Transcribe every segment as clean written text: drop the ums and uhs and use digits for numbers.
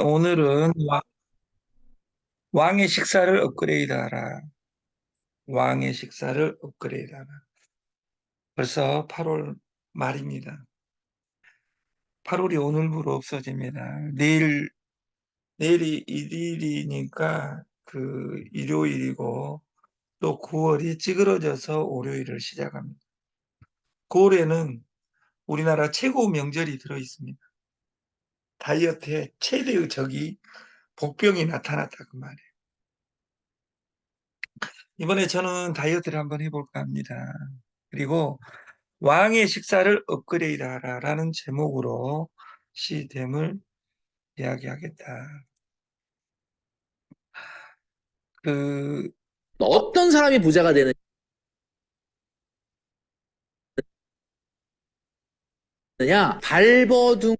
오늘은 왕의 식사를 업그레이드하라. 왕의 식사를 업그레이드하라. 벌써 8월 말입니다. 8월이 오늘부로 없어집니다. 내일이 일일이니까 그 일요일이고 또 9월이 찌그러져서 월요일을 시작합니다. 9월에는 우리나라 최고 명절이 들어 있습니다. 다이어트의 최대의 적이 복병이 나타났다 그 말이에요. 이번에 저는 다이어트를 한번 해볼까 합니다. 그리고 왕의 식사를 업그레이드하라라는 제목으로 시됨을 이야기하겠다. 그 어떤 사람이 부자가 되느냐? 발버둥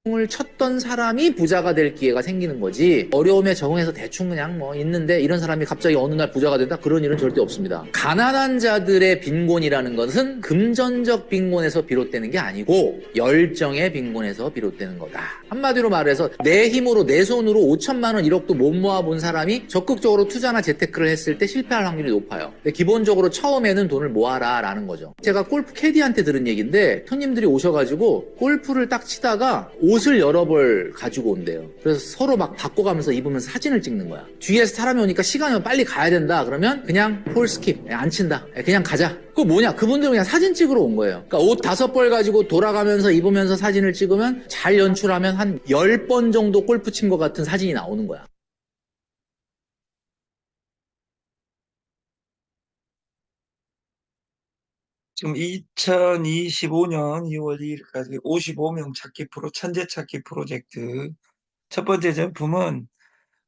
을 쳤던 사람이 부자가 될 기회가 생기는 거지. 어려움에 적응해서 대충 그냥 뭐 있는데 이런 사람이 갑자기 어느 날 부자가 된다? 그런 일은 절대 없습니다. 가난한 자들의 빈곤이라는 것은 금전적 빈곤에서 비롯되는 게 아니고 열정의 빈곤에서 비롯되는 거다. 한마디로 말해서 내 힘으로 내 손으로 5천만 원 1억도 못 모아본 사람이 적극적으로 투자나 재테크를 했을 때 실패할 확률이 높아요. 근데 기본적으로 처음에는 돈을 모아라 라는 거죠. 제가 골프 캐디한테 들은 얘기인데 손님들이 오셔가지고 골프를 딱 치다가 옷을 여러 벌 가지고 온대요. 그래서 서로 막 바꿔가면서 입으면서 사진을 찍는 거야. 뒤에서 사람이 오니까 시간이 빨리 가야 된다 그러면 그냥 폴 스킵, 안 친다, 그냥 가자. 그거 뭐냐? 그분들은 그냥 사진 찍으러 온 거예요. 그러니까 옷 5벌 가지고 돌아가면서 입으면서 사진을 찍으면 잘 연출하면 한 10번 정도 골프 친 것 같은 사진이 나오는 거야. 지금 2025년 2월 2일까지 55명 찾기 천재 찾기 프로젝트 첫 번째 제품은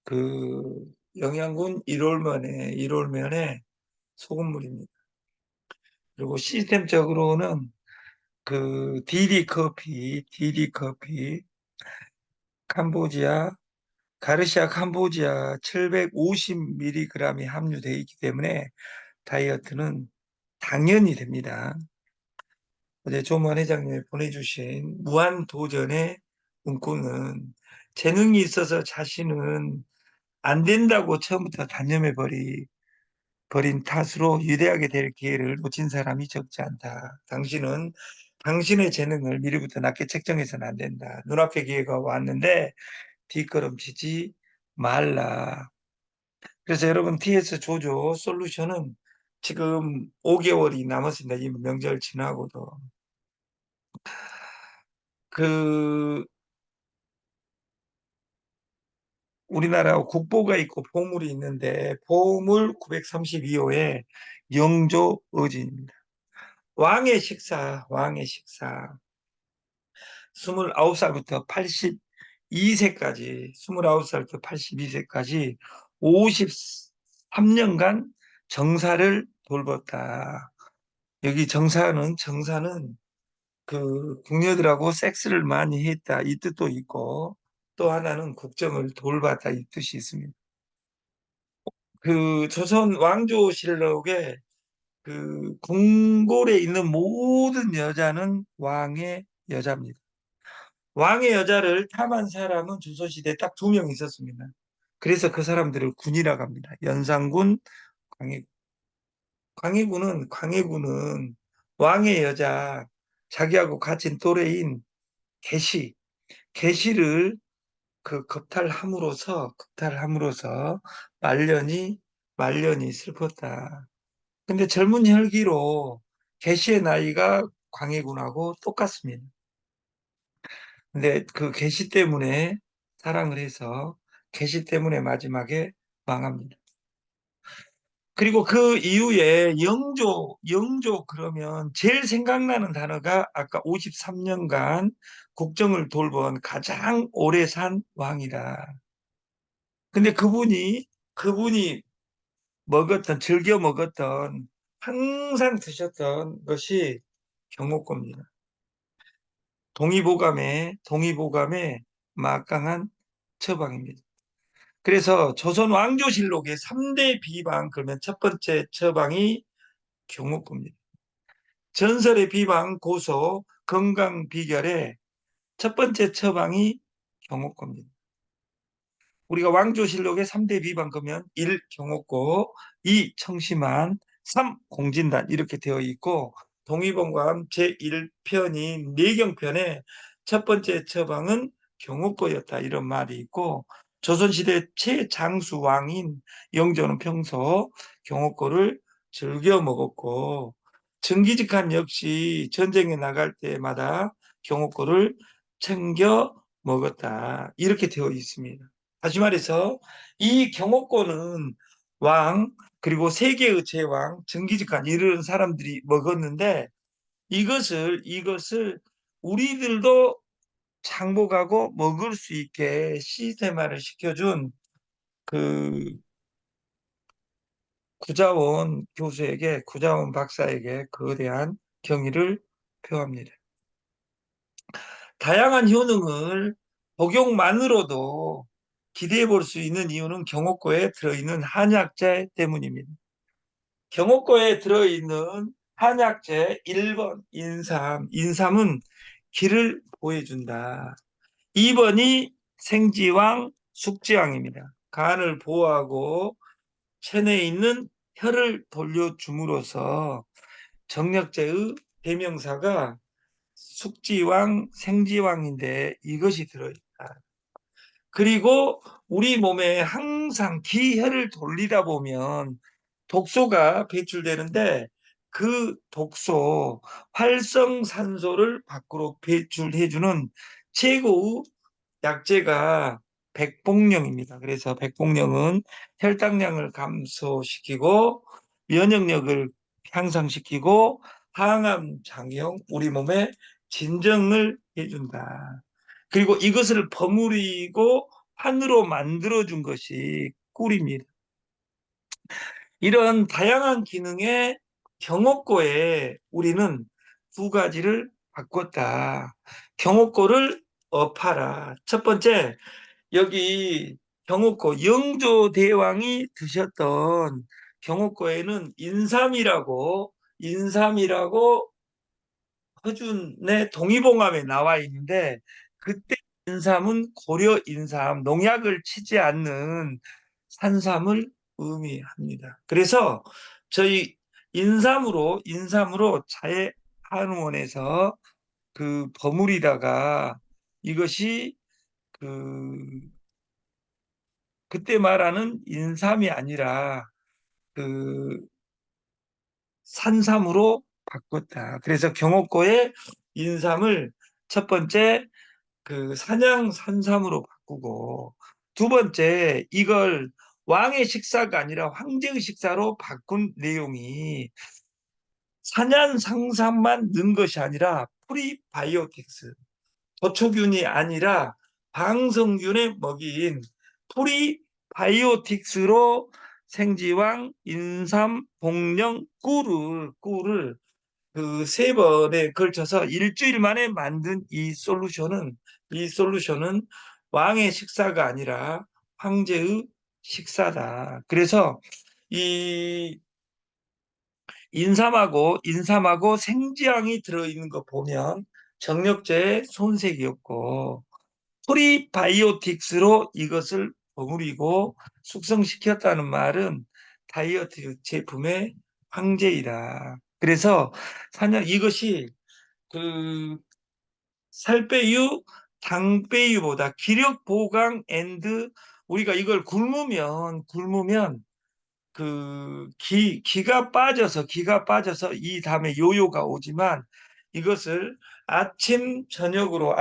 그 영양군 1홀면의 소금물입니다. 그리고 시스템적으로는 그 DD 커피 캄보지아 가르시아 캄보지아 750mg이 함유되어 있기 때문에 다이어트는 당연히 됩니다. 어제 조만 회장님이 보내주신 무한도전의 문구는 재능이 있어서 자신은 안 된다고 처음부터 버린 탓으로 위대하게 될 기회를 놓친 사람이 적지 않다. 당신은 당신의 재능을 미리부터 낮게 책정해서는 안 된다. 눈앞에 기회가 왔는데 뒷걸음치지 말라. 그래서 여러분 TS 조조 솔루션은 지금 5개월이 남았습니다. 이 명절 지나고도. 그 우리나라 국보가 있고 보물이 있는데 보물 932호에 영조어진입니다. 왕의 식사. 29살부터 82세까지, 29살부터 82세까지 53년간 정사를 돌봤다. 여기 정사는 그 궁녀들하고 섹스를 많이 했다 이 뜻도 있고 또 하나는 국정을 돌봤다 이 뜻이 있습니다. 그 조선 왕조실록에 그 궁궐에 있는 모든 여자는 왕의 여자입니다. 왕의 여자를 탐한 사람은 조선시대에 딱 2명 있었습니다. 그래서 그 사람들을 군이라고 합니다. 연산군, 광해군. 광해군은 왕의 여자, 자기하고 같은 또래인 계시, 계시를 그 겁탈함으로써 말년이 슬펐다. 근데 젊은 혈기로 계시의 나이가 광해군하고 똑같습니다. 근데 그 계시 때문에 사랑을 해서 계시 때문에 마지막에 망합니다. 그리고 그 이후에 영조 그러면 제일 생각나는 단어가 아까 53년간 국정을 돌본 가장 오래 산 왕이다. 근데 그분이 즐겨 먹었던, 항상 드셨던 것이 경호권입니다. 동의보감의 막강한 처방입니다. 그래서 조선 왕조실록의 3대 비방, 그러면 첫 번째 처방이 경호권입니다. 전설의 비방 고소 건강 비결의 첫 번째 처방이 경호권입니다. 우리가 왕조실록의 3대 비방 그러면 1. 경호권, 2. 청심환, 3. 공진단 이렇게 되어 있고 동의본관 제1편인 내경편의 첫 번째 처방은 경호권이었다 이런 말이 있고 조선시대 최장수 왕인 영조는 평소 경호권을 즐겨 먹었고 정기직한 역시 전쟁에 나갈 때마다 경호권을 챙겨 먹었다 이렇게 되어 있습니다. 다시 말해서 이 경호권은 왕 그리고 세계의 제왕, 정기직관 이런 사람들이 먹었는데 이것을 우리들도 장복하고 먹을 수 있게 시스템화를 시켜준 그 구자원 박사에게 거대한 경의를 표합니다. 다양한 효능을 복용만으로도 기대해 볼 수 있는 이유는 경옥고에 들어있는 한약재 때문입니다. 경옥고에 들어있는 한약재 1번 인삼. 인삼은 기를 보해준다. 2번이 생지왕, 숙지왕입니다. 간을 보호하고 체내에 있는 혈을 돌려줌으로써 정력제의 대명사가 숙지왕, 생지왕인데 이것이 들어있다. 그리고 우리 몸에 항상 기혈을 돌리다 보면 독소가 배출되는데 그 독소, 활성산소를 밖으로 배출해주는 최고의 약재가 백복령입니다. 그래서 백복령은 혈당량을 감소시키고 면역력을 향상시키고 항암 작용, 우리 몸에 진정을 해준다. 그리고 이것을 버무리고 판으로 만들어준 것이 꿀입니다. 이런 다양한 기능의 경옥고에 우리는 두 가지를 바꿨다. 경옥고를 업하라. 첫 번째, 여기 경옥고 영조대왕이 드셨던 경옥고에는 인삼이라고 허준의 동의봉함에 나와 있는데 그때 인삼은 고려 인삼, 농약을 치지 않는 산삼을 의미합니다. 그래서 저희 인삼으로 차에 한의원에서 그 버무리다가 이것이 그 그때 말하는 인삼이 아니라 그 산삼으로 바꿨다. 그래서 경옥고의 인삼을 첫 번째 그 산양 산삼으로 바꾸고 두 번째 이걸 왕의 식사가 아니라 황제의 식사로 바꾼 내용이 산양 산삼만 넣은 것이 아니라 프리바이오틱스 도초균이 아니라 방성균에 먹인 프리바이오틱스로 생지왕, 인삼, 복령, 꿀을 그 세 번에 걸쳐서 일주일 만에 만든 이 솔루션은 왕의 식사가 아니라 황제의 식사다. 그래서 이 인삼하고 생지향이 들어있는 거 보면 정력제의 손색이 없고 프리바이오틱스로 이것을 버무리고 숙성시켰다는 말은 다이어트 제품의 황제이다. 그래서 이것이 그 살빼유, 당빼유보다 기력 보강 우리가 이걸 굶으면 그 기가 빠져서 이 다음에 요요가 오지만 이것을 아침 저녁으로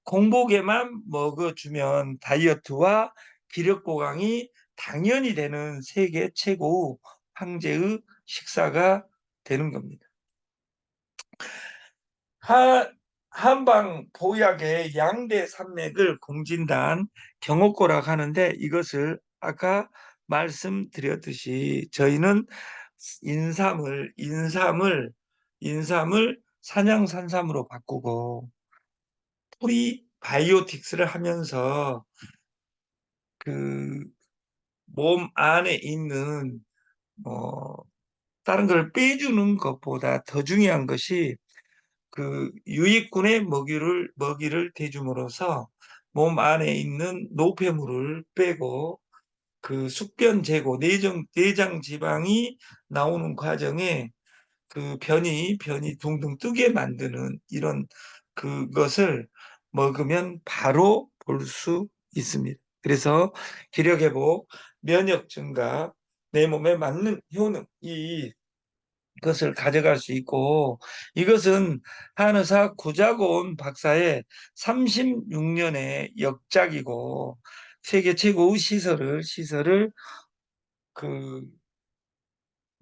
공복에만 먹어주면 다이어트와 기력 보강이 당연히 되는 세계 최고 황제의 식사가 되는 겁니다. 한방 보약의 양대 산맥을 공진단 경옥고라고 하는데 이것을 아까 말씀드렸듯이 저희는 인삼을 산양산삼으로 바꾸고 프리바이오틱스를 하면서 그 몸 안에 있는 다른 걸 빼주는 것보다 더 중요한 것이 그 유익균의 먹이를 대줌으로써 몸 안에 있는 노폐물을 빼고 그 숙변 제고, 내장 지방이 나오는 과정에 그 변이 둥둥 뜨게 만드는 이런 그것을 먹으면 바로 볼 수 있습니다. 그래서 기력 회복, 면역 증가, 내 몸에 맞는 효능, 이것을 가져갈 수 있고, 이것은 한의사 구자곤 박사의 36년의 역작이고 세계 최고의 시설을 그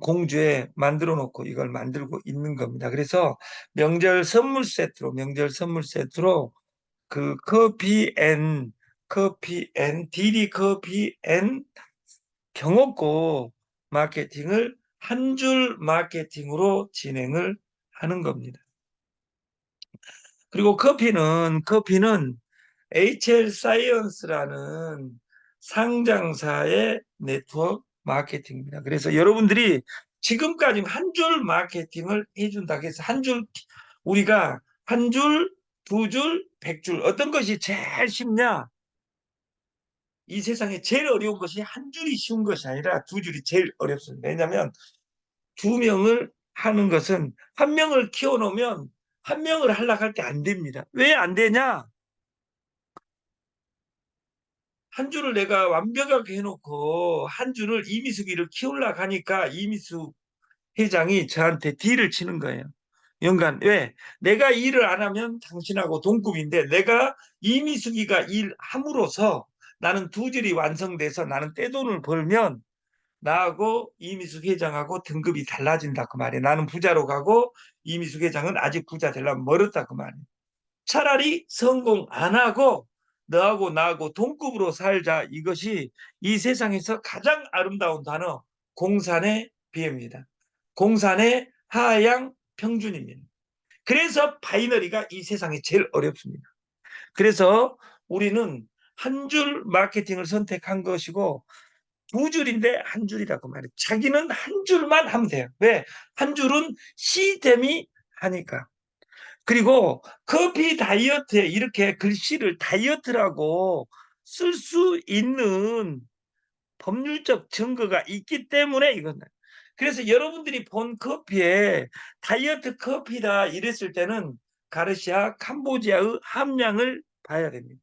공주에 만들어 놓고 이걸 만들고 있는 겁니다. 그래서 명절 선물 세트로 그 디디 커피 앤 경옥고 마케팅을 한 줄 마케팅으로 진행을 하는 겁니다. 그리고 커피는 HL 사이언스라는 상장사의 네트워크 마케팅입니다. 그래서 여러분들이 지금까지 한 줄 마케팅을 해준다고 해서 우리가 한 줄, 두 줄, 100줄 어떤 것이 제일 쉽냐? 이 세상에 제일 어려운 것이 한 줄이 쉬운 것이 아니라 두 줄이 제일 어렵습니다. 왜냐하면 두 명을 하는 것은 한 명을 키워놓으면 한 명을 하려고 할 때 안 됩니다. 왜 안 되냐? 한 줄을 내가 완벽하게 해놓고 한 줄을 이미숙이를 키우려고 하니까 이미숙 회장이 저한테 딜을 치는 거예요. 연간 왜? 내가 일을 안 하면 당신하고 동급인데 내가 이미숙이가 일함으로써 나는 두 줄이 완성돼서 나는 떼돈을 벌면 나하고 이미숙 회장하고 등급이 달라진다 그 말이에요. 나는 부자로 가고 이미숙 회장은 아직 부자 되려면 멀었다 그 말이에요. 차라리 성공 안 하고 너하고 나하고 동급으로 살자. 이것이 이 세상에서 가장 아름다운 단어 공산의 비입니다. 공산의 하향 평준입니다. 그래서 바이너리가 이 세상에 제일 어렵습니다. 그래서 우리는 한 줄 마케팅을 선택한 것이고 두 줄인데 한 줄이라고 말해요. 자기는 한 줄만 하면 돼요. 왜? 한 줄은 시스템이 하니까. 그리고 커피 다이어트에 이렇게 글씨를 다이어트라고 쓸 수 있는 법률적 증거가 있기 때문에 이건 그래서 여러분들이 본 커피에 다이어트 커피다 이랬을 때는 가르시아 캄보지아의 함량을 봐야 됩니다.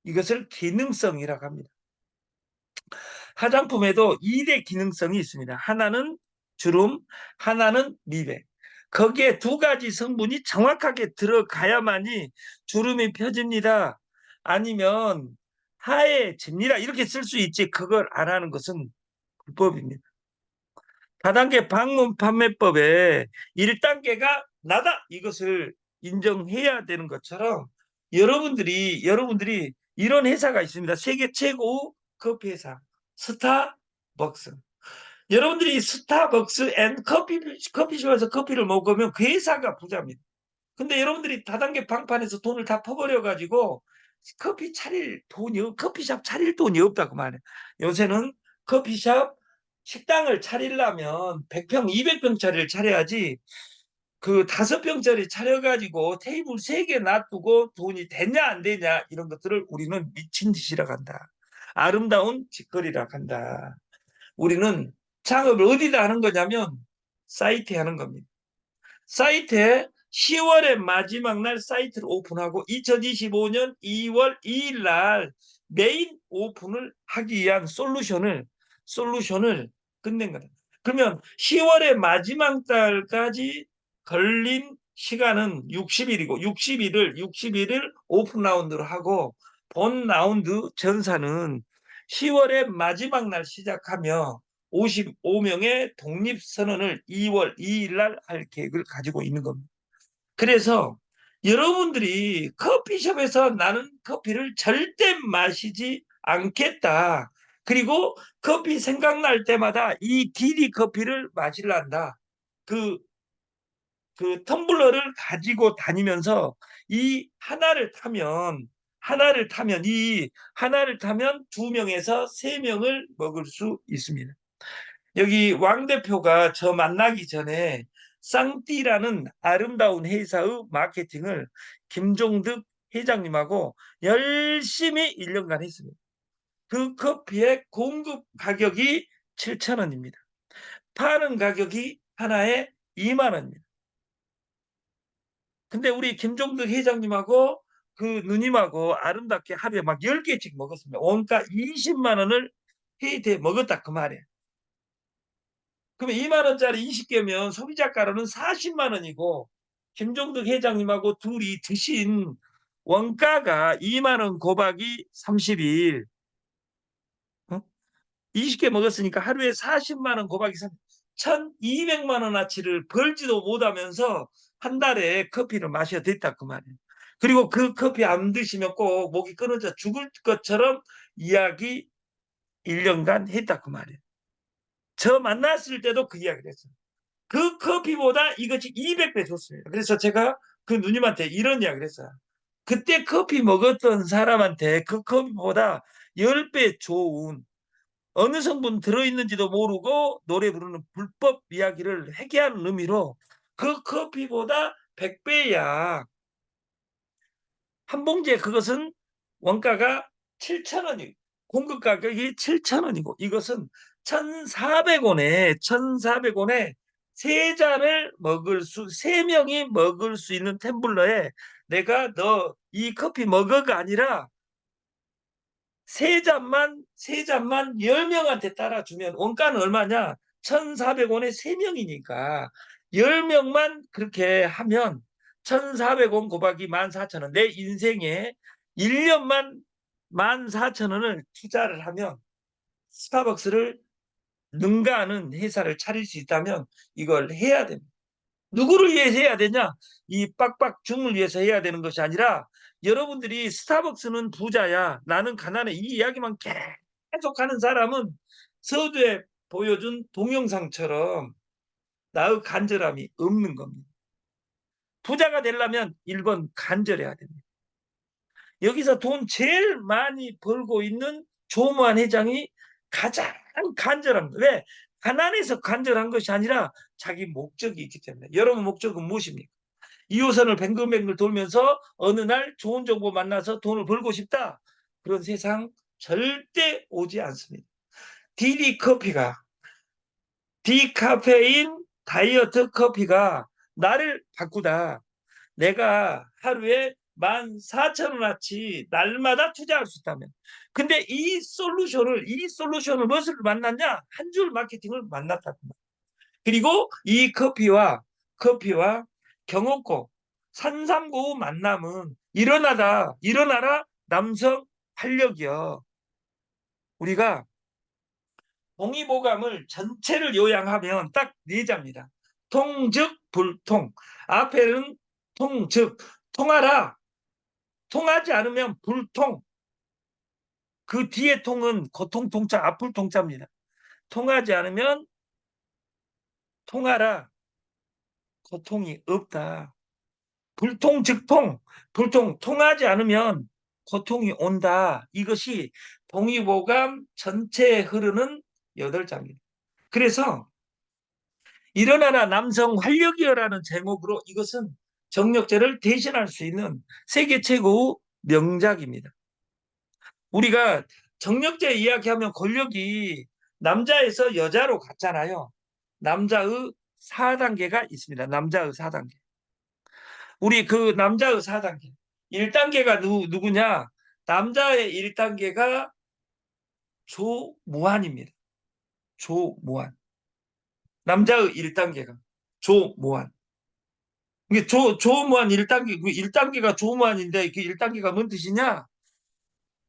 이것을 기능성이라고 합니다. 화장품에도 2대 기능성이 있습니다. 하나는 주름, 하나는 미백. 거기에 두 가지 성분이 정확하게 들어가야만이 주름이 펴집니다. 아니면 하얘집니다. 이렇게 쓸 수 있지 그걸 안 하는 것은 불법입니다. 다단계 방문 판매법에 1단계가 나다 이것을 인정해야 되는 것처럼 여러분들이 이런 회사가 있습니다. 세계 최고 커피 회사 스타벅스. 여러분들이 스타벅스 앤 커피숍에서 커피를 먹으면 그 회사가 부자입니다. 근데 여러분들이 다단계 방판에서 돈을 다 퍼버려 가지고 커피숍 차릴 돈이 없다고 말해요. 요새는 커피숍 식당을 차리려면 100평, 200평짜리를 차려야지 그 5평짜리 차려가지고 테이블 3개 놔두고 돈이 되냐 안 되냐 이런 것들을 우리는 미친 짓이라고 한다. 아름다운 짓거리라고 한다. 우리는 창업을 어디다 하는 거냐면 사이트에 하는 겁니다. 사이트에 10월의 마지막 날 사이트를 오픈하고 2025년 2월 2일 날 메인 오픈을 하기 위한 솔루션을 끝낸 거다. 그러면 10월의 마지막 달까지 걸린 시간은 60일이고 60일을 오픈 라운드로 하고 본 라운드 전사는 10월의 마지막 날 시작하며 55명의 독립선언을 2월 2일 날 할 계획을 가지고 있는 겁니다. 그래서 여러분들이 커피숍에서 나는 커피를 절대 마시지 않겠다. 그리고 커피 생각날 때마다 이 디디 커피를 마실란다. 그, 그 텀블러를 가지고 다니면서 이 하나를 타면 2명에서 3명을 먹을 수 있습니다. 여기 왕 대표가 저 만나기 전에 쌍띠라는 아름다운 회사의 마케팅을 김종득 회장님하고 열심히 1년간 했습니다. 그 커피의 공급 가격이 7,000원입니다. 파는 가격이 하나에 2만 원입니다. 근데 우리 김종득 회장님하고 그 누님하고 아름답게 하루에 막 10개씩 먹었습니다. 원가 20만 원을 회의에 먹었다 그 말이에요. 그러면 2만 원짜리 20개면 소비자가로는 40만 원이고 김종득 회장님하고 둘이 드신 원가가 2만 원 곱하기 30일 20개 먹었으니까 하루에 40만 원 곱하기 3 1,200만 원어치를 벌지도 못하면서 한 달에 커피를 마셔야 됐다 그 말이에요. 그리고 그 커피 안 드시면 꼭 목이 끊어져 죽을 것처럼 이야기 1년간 했다 그 말이에요. 저 만났을 때도 그 이야기를 했어요. 그 커피보다 이것이 200배 좋습니다. 그래서 제가 그 누님한테 이런 이야기를 했어요. 그때 커피 먹었던 사람한테 그 커피보다 10배 좋은 어느 성분 들어있는지도 모르고 노래 부르는 불법 이야기를 회개하는 의미로 그 커피보다 100배야. 한 봉지에 그것은 원가가 7,000원이고 공급 가격이 7,000원이고 이것은 1,400원에 세 잔을 먹을 세 명이 먹을 수 있는 템블러에 내가 너 이 커피 먹어가 아니라 세 잔만 10명한테 따라주면 원가는 얼마냐? 1,400원에 세명이니까 10명만 그렇게 하면 1,400원 곱하기 14,000원. 내 인생에 1년만 14,000원을 투자를 하면 스타벅스를 능가하는 회사를 차릴 수 있다면 이걸 해야 됩니다. 누구를 위해서 해야 되냐? 이 빡빡중을 위해서 해야 되는 것이 아니라 여러분들이 스타벅스는 부자야, 나는 가난해 이 이야기만 계속 하는 사람은 서두에 보여준 동영상처럼 나의 간절함이 없는 겁니다. 부자가 되려면 1번 간절해야 됩니다. 여기서 돈 제일 많이 벌고 있는 조무한 회장이 가장 간절합니다. 왜? 가난해서 간절한 것이 아니라 자기 목적이 있기 때문에. 여러분 목적은 무엇입니까? 2호선을 뱅글뱅글 돌면서 어느 날 좋은 정보 만나서 돈을 벌고 싶다. 그런 세상 절대 오지 않습니다. 디디 커피가 디카페인 다이어트 커피가 나를 바꾸다. 내가 하루에 14,000원어치 날마다 투자할 수 있다면. 근데 이 솔루션을 무엇을 만났냐? 한 줄 마케팅을 만났다. 그리고 이 커피와 경옥고 산삼고 만남은 일어나라 남성 활력이여. 우리가 동의보감을 전체를 요약하면 딱 네 자입니다. 통즉 불통. 앞에는 통즉 통하라. 통하지 않으면 불통. 그 뒤에 통은 고통 통자 앞불 통자입니다. 통하지 않으면 통하라. 고통이 없다. 불통즉통, 통하지 않으면 고통이 온다. 이것이 동의보감 전체에 흐르는 8자입니다. 그래서 일어나라 남성 활력이여라는 제목으로 이것은 정력제를 대신할 수 있는 세계 최고의 명작입니다. 우리가 정력제 이야기하면 권력이 남자에서 여자로 갔잖아요. 남자의 4단계가 있습니다. 남자의 4단계. 우리 그 남자의 4단계. 1단계가 누구냐? 남자의 1단계가 조무한입니다. 조무한. 남자의 1단계가 조무한. 이게 조무한 1단계, 그 1단계가 조무한인데 그 1단계가 뭔 뜻이냐?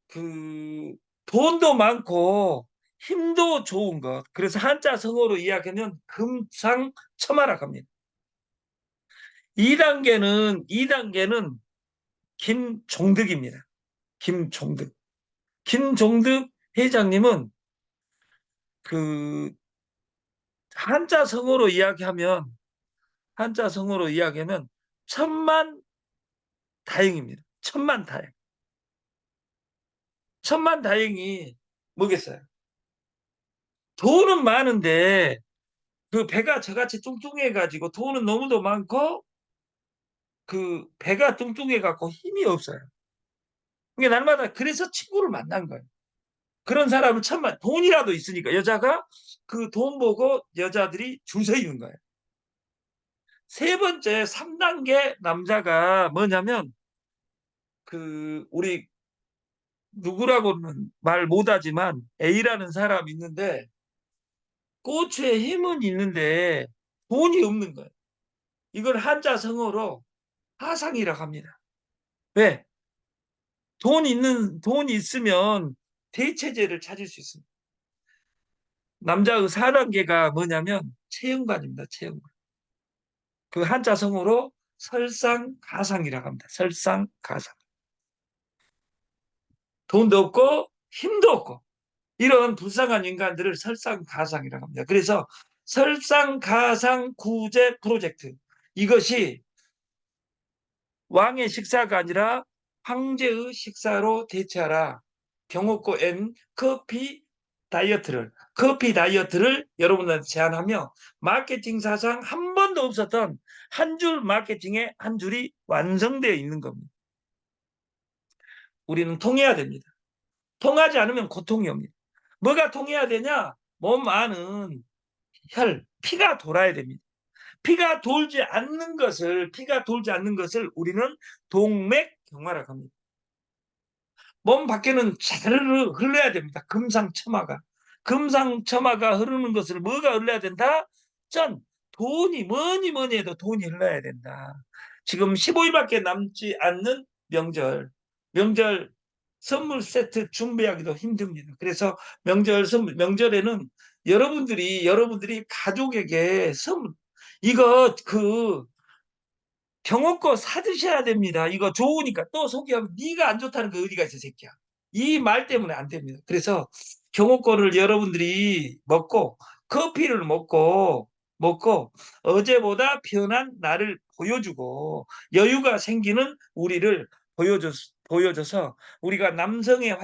그 돈도 많고 힘도 좋은 것. 그래서 한자 성어로 이야기하면 금상첨화라고 합니다. 2단계는 김종득입니다. 김종득. 김종득 회장님은 그 한자 성어로 이야기하면 천만 다행입니다. 천만 다행. 천만 다행이 뭐겠어요? 돈은 많은데 그 배가 저같이 뚱뚱해가지고 돈은 너무도 많고 그 배가 뚱뚱해갖고 힘이 없어요. 그게 날마다 그래서 친구를 만난 거예요. 그런 사람을 천만 돈이라도 있으니까 여자가 그 돈 보고 여자들이 줄 서 있는 거예요. 세 번째 3단계 남자가 뭐냐면 그 우리 누구라고는 말 못하지만 A라는 사람이 있는데 꼬추에 힘은 있는데 돈이 없는 거예요. 이걸 한자성어로 하상이라고 합니다. 왜? 돈 있으면 대체제를 찾을 수 있습니다. 남자의 4단계가 뭐냐면 체형관입니다. 체형관. 그 한자성어로 설상가상이라고 합니다. 설상가상. 돈도 없고 힘도 없고 이런 불쌍한 인간들을 설상가상이라고 합니다. 그래서 설상가상 구제 프로젝트 이것이 왕의 식사가 아니라 황제의 식사로 대체하라. 경호고 N 커피 다이어트를 여러분들한테 제안하며 마케팅 사상 한 번도 없었던 한 줄 마케팅의 한 줄이 완성되어 있는 겁니다. 우리는 통해야 됩니다. 통하지 않으면 고통이 옵니다. 뭐가 통해야 되냐? 몸 안은 피가 돌아야 됩니다. 피가 돌지 않는 것을 우리는 동맥경화라고 합니다. 몸 밖에는 자르르 흘러야 됩니다. 금상첨화가 흐르는 것을 뭐가 흘러야 된다? 돈이 뭐니 해도 돈이 흘러야 된다. 지금 15일밖에 남지 않는 명절 선물 세트 준비하기도 힘듭니다. 그래서 명절에는 여러분들이 가족에게 선물 이거 경호권 사드셔야 됩니다. 이거 좋으니까 또 소개하면 네가 안 좋다는 거 어디가 있어 새끼야. 이 말 때문에 안 됩니다. 그래서 경호권을 여러분들이 커피를 먹고 어제보다 편한 나를 보여주고 여유가 생기는 우리를 보여줘서 우리가 남성의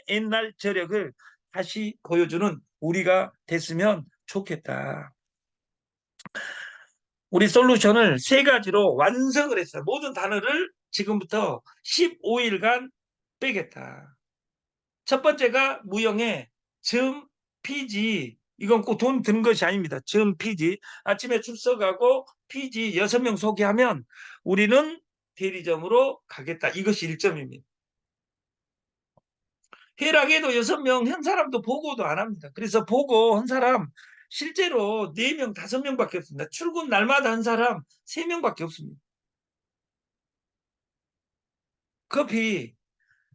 옛날 저력을 다시 보여주는 우리가 됐으면 좋겠다. 우리 솔루션을 세 가지로 완성을 했어요. 모든 단어를 지금부터 15일간 빼겠다. 첫 번째가 무형의 점 PG. 이건 꼭 돈 드는 것이 아닙니다. 점 PG. 아침에 출석하고 PG 6명 소개하면 우리는 대리점으로 가겠다. 이것이 1점입니다. 회락에도 6명 한 사람도 보고도 안 합니다. 그래서 보고 한 사람 실제로 4명, 5명밖에 없습니다. 출근 날마다 한 사람 3명밖에 없습니다. 커피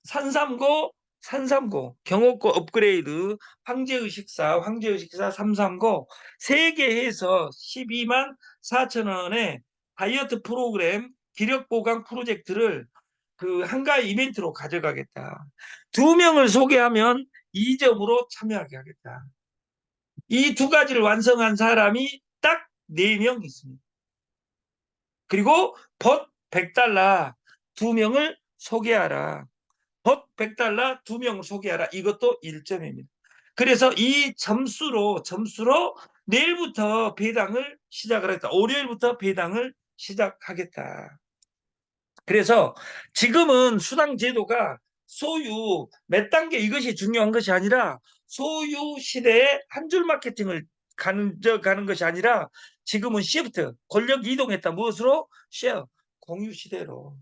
산삼고 경호고 업그레이드 황제의 식사 339 세 개 해서 12만 4천 원의 다이어트 프로그램 기력 보강 프로젝트를 그 한가위 이벤트로 가져가겠다. 2명을 소개하면 2점으로 참여하게 하겠다. 이 두 가지를 완성한 사람이 딱 4명 있습니다. 그리고 벗 100달러 2명을 소개하라. 벗 100달러 2명을 소개하라. 이것도 1점입니다. 그래서 이 점수로 내일부터 배당을 시작을 했다. 월요일부터 배당을 시작하겠다. 그래서 지금은 수당 제도가 소유 몇 단계 이것이 중요한 것이 아니라 소유 시대에 한 줄 마케팅을 가는 것이 아니라 지금은 시프트 권력 이동했다. 무엇으로? 쉐어 공유 시대로.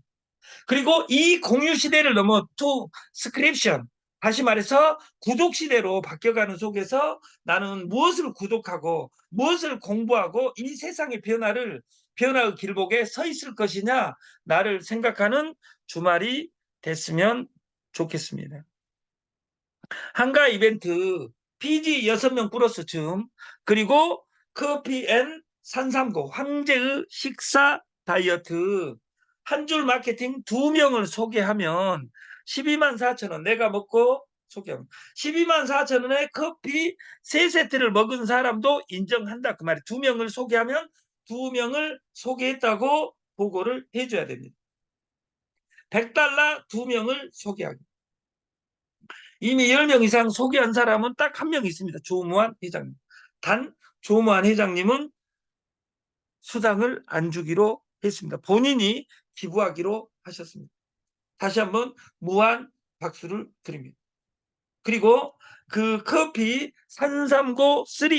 그리고 이 공유 시대를 넘어 투 스크립션 다시 말해서 구독 시대로 바뀌어가는 속에서 나는 무엇을 구독하고 무엇을 공부하고 이 세상의 변화의 길목에 서 있을 것이냐 나를 생각하는 주말이 됐으면 좋겠습니다. 한가 이벤트 PG 6명 플러스 줌 그리고 커피 앤 산삼고 황제의 식사 다이어트 한 줄 마케팅 2명을 소개하면 12만 4천 원 내가 먹고 소개하면 12만 4천 원에 커피 3세트를 먹은 사람도 인정한다. 그 말이 2명을 소개하면 2명을 소개했다고 보고를 해줘야 됩니다. 100달러 2명을 소개하기. 이미 10명 이상 소개한 사람은 딱 한 명 있습니다. 조무한 회장님. 단 조무한 회장님은 수당을 안 주기로 했습니다. 본인이 기부하기로 하셨습니다. 다시 한번 무한 박수를 드립니다. 그리고 그 커피 산삼고 3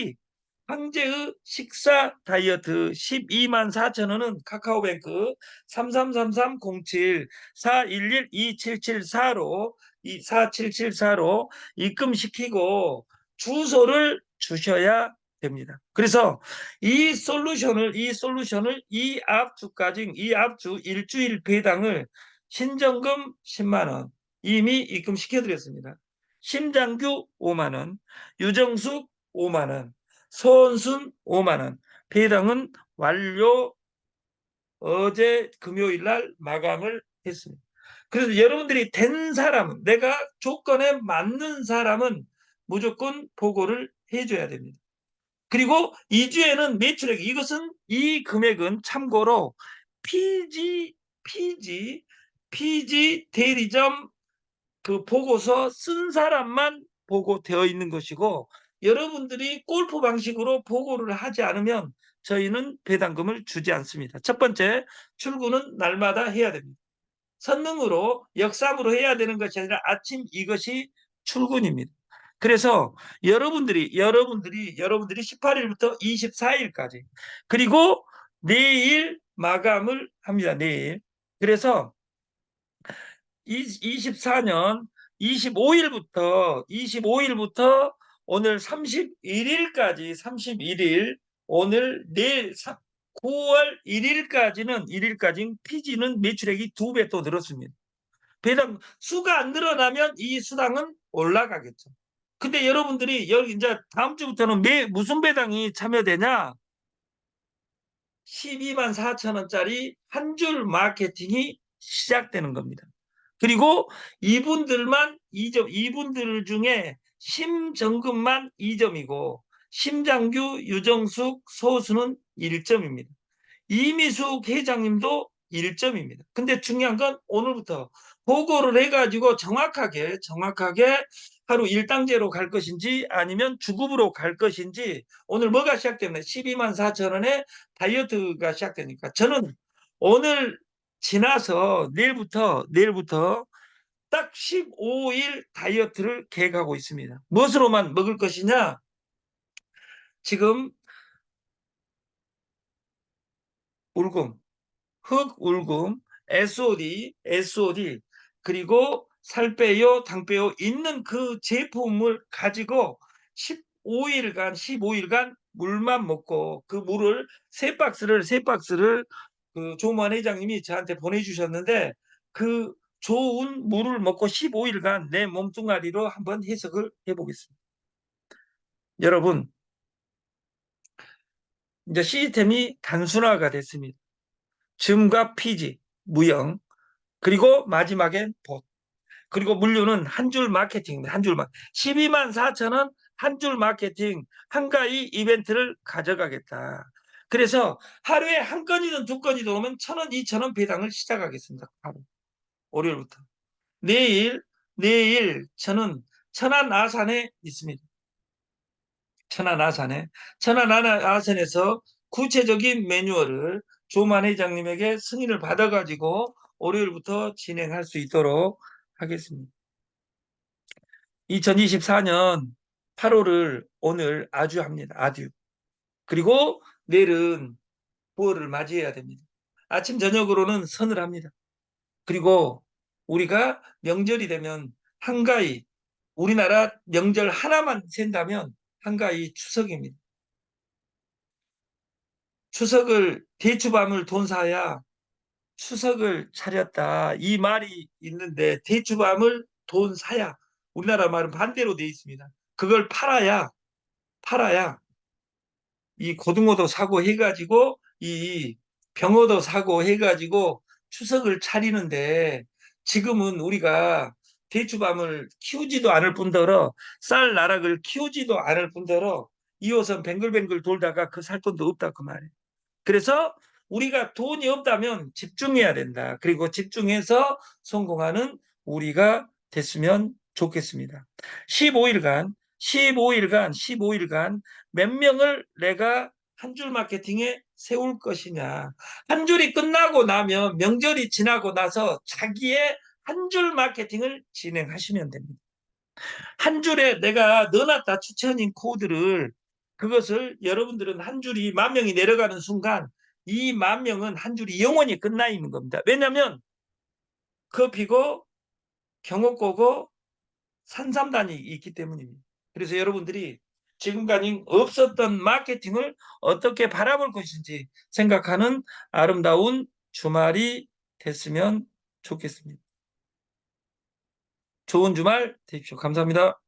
황제의 식사 다이어트 12만 4천 원은 카카오뱅크 333307 4112774로 4774로 입금시키고 주소를 주셔야 됩니다. 그래서 이 앞주까지 이 앞주 일주일 배당을 신정금 10만 원 이미 입금시켜 드렸습니다. 심장규 5만 원, 유정숙 5만 원, 손순 5만 원. 배당은 완료 어제 금요일 날 마감을 했습니다. 그래서 여러분들이 된 사람은 내가 조건에 맞는 사람은 무조건 보고를 해줘야 됩니다. 그리고 2주에는 매출액 이것은 이 금액은 참고로 PG 대리점 그 보고서 쓴 사람만 보고되어 있는 것이고 여러분들이 골프 방식으로 보고를 하지 않으면 저희는 배당금을 주지 않습니다. 첫 번째, 출근은 날마다 해야 됩니다. 선능으로 역삼으로 해야 되는 것이 아니라 아침 이것이 출근입니다. 그래서 여러분들이 18일부터 24일까지 그리고 내일 마감을 합니다. 내일. 그래서 24년 25일부터 오늘 31일까지 오늘 내일 9월 1일까지는 피지는 매출액이 2배 또 늘었습니다. 배당 수가 안 늘어나면 이 수당은 올라가겠죠. 근데 여러분들이 여기 이제 다음 주부터는 무슨 배당이 참여되냐? 12만 4천 원짜리 한 줄 마케팅이 시작되는 겁니다. 그리고 이분들만 2점, 이분들 중에 심정금만 2점이고 심장규, 유정숙, 소수는 1점입니다. 이미숙 회장님도 1점입니다. 근데 중요한 건 오늘부터 보고를 해가지고 정확하게 하루 일당제로 갈 것인지 아니면 주급으로 갈 것인지 오늘 뭐가 시작되면 12만 4천 원에 다이어트가 시작되니까 저는 오늘 지나서 내일부터 딱 15일 다이어트를 계획하고 있습니다. 무엇으로만 먹을 것이냐? 지금 울금, 흑울금, SOD 그리고 살 빼요, 당 빼요 있는 그 제품을 가지고 15일간 물만 먹고 그 물을 세 박스를 그 조무한 회장님이 저한테 보내주셨는데 그 좋은 물을 먹고 15일간 내 몸뚱아리로 한번 해석을 해보겠습니다. 여러분, 이제 시스템이 단순화가 됐습니다. 줌과 피지, 무형, 그리고 마지막엔 봇. 그리고 물류는 한 줄 마케팅입니다. 한 줄만. 12만 4천 원 한 줄 마케팅 한가위 이벤트를 가져가겠다. 그래서 하루에 한 건이든 두 건이든 오면 1,000원, 2,000원 배당을 시작하겠습니다. 하루. 월요일부터. 내일 저는 천안 아산에 있습니다. 천안 아산에서 구체적인 매뉴얼을 조만 회장님에게 승인을 받아가지고 월요일부터 진행할 수 있도록 하겠습니다. 2024년 8월을 오늘 아주합니다. 아듀. 그리고 내일은 9월을 맞이해야 됩니다. 아침 저녁으로는 선을 합니다. 그리고 우리가 명절이 되면 한가위 우리나라 명절 하나만 센다면 한가위 추석입니다. 추석을 대추밤을 돈 사야 추석을 차렸다. 이 말이 있는데 대추밤을 돈 사야 우리나라 말은 반대로 되어 있습니다. 그걸 팔아야 이 고등어도 사고 해가지고 이 병어도 사고 해가지고 추석을 차리는데 지금은 우리가 대추밤을 키우지도 않을 뿐더러 쌀 나락을 키우지도 않을 뿐더러 2호선 뱅글뱅글 돌다가 그 살 돈도 없다 그 말이에요. 그래서 우리가 돈이 없다면 집중해야 된다. 그리고 집중해서 성공하는 우리가 됐으면 좋겠습니다. 15일간 몇 명을 내가 한 줄 마케팅에 세울 것이냐. 한 줄이 끝나고 나면 명절이 지나고 나서 자기의 한 줄 마케팅을 진행하시면 됩니다. 한 줄에 내가 넣어놨다 추천인 코드를 그것을 여러분들은 한 줄이 10,000명이 내려가는 순간 이 10,000명은 한 줄이 영원히 끝나 있는 겁니다. 왜냐하면 커피고 경옥고고 산삼단이 있기 때문입니다. 그래서 여러분들이 지금까지 없었던 마케팅을 어떻게 바라볼 것인지 생각하는 아름다운 주말이 됐으면 좋겠습니다. 좋은 주말 되십시오. 감사합니다.